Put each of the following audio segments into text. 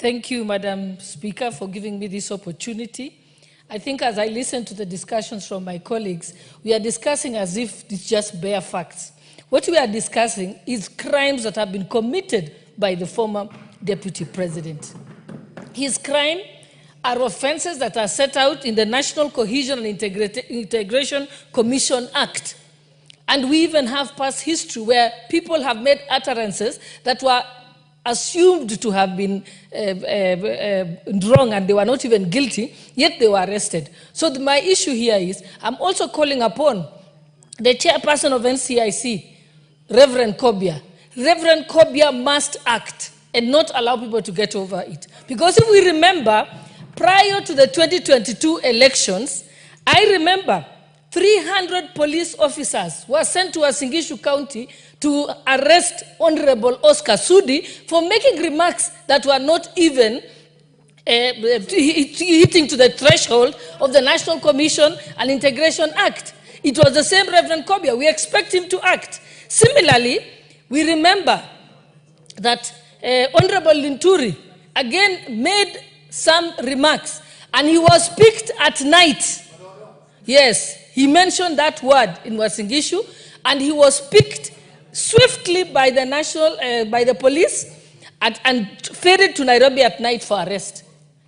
Thank you, Madam Speaker, for giving me this opportunity. I think as I listen to the discussions from my colleagues, we are discussing as if it's just bare facts. What we are discussing is crimes that have been committed by the former Deputy President. His crime are offenses that are set out in the National Cohesion and Integration Commission Act. And we even have past history where people have made utterances that were assumed to have been wrong and they were not even guilty, yet they were arrested. So my issue here is, I'm also calling upon the chairperson of NCIC, Reverend Kobia. Reverend Kobia must act and not allow people to get over it. Because if we remember, prior to the 2022 elections, I remember 300 police officers were sent to Uasin County to arrest Honorable Oscar Sudi for making remarks that were not even hitting to the threshold of the National Commission and Integration Act. It was the same Reverend Kobia. We expect him to act. Similarly, we remember that Honorable Linturi again made some remarks, and he was picked at night. Yes, he mentioned that word in Uasin Gishu, and he was picked swiftly by the police and ferried to Nairobi at night for arrest.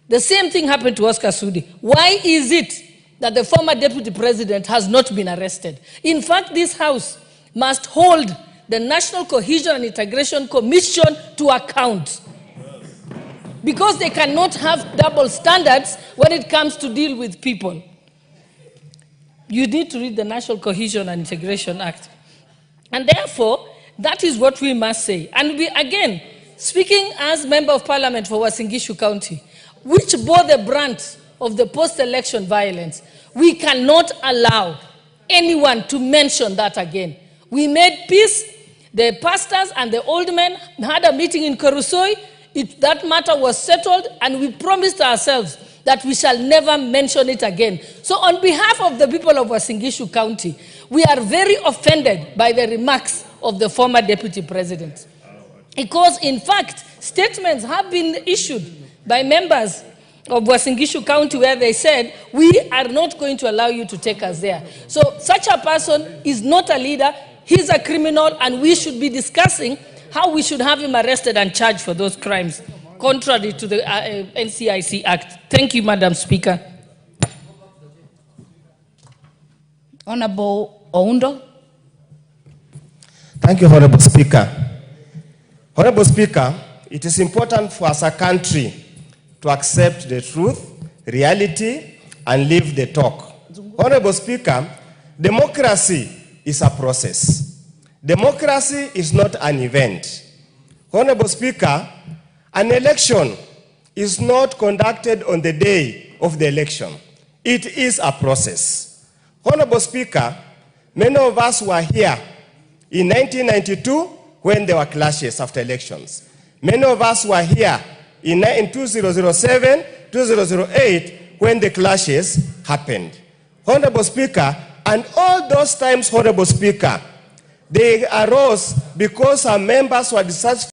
The same thing happened to Oscar Sudi. Why is it that the former Deputy President has not been arrested? In fact, this House must hold the National Cohesion and Integration Commission to account, because they cannot have double standards when it comes to deal with people. You need to read the National Cohesion and Integration Act. And therefore, that is what we must say. And we, again, speaking as Member of Parliament for Uasin Gishu County, which bore the brunt of the post-election violence, we cannot allow anyone to mention that again. We made peace. The pastors and the old men had a meeting in Korusoi. That matter was settled, and we promised ourselves that we shall never mention it again. So on behalf of the people of Uasin Gishu County, we are very offended by the remarks of the former Deputy President. Because, in fact, statements have been issued by members of Uasin Gishu County where they said, we are not going to allow you to take us there. So such a person is not a leader, he's a criminal, and we should be discussing how we should have him arrested and charged for those crimes, contrary to the NCIC Act. Thank you, Madam Speaker. Honorable Oundo. Thank you, Honorable Speaker. Honorable Speaker, it is important for us as a country to accept the truth, reality, and live the talk. Honorable Speaker, democracy is a process. Democracy is not an event. Honorable Speaker, an election is not conducted on the day of the election. It is a process. Honorable Speaker, many of us were here in 1992 when there were clashes after elections. Many of us were here in 2007, 2008 when the clashes happened. Honorable Speaker, and all those times, Honorable Speaker, they arose because our members were dissatisfied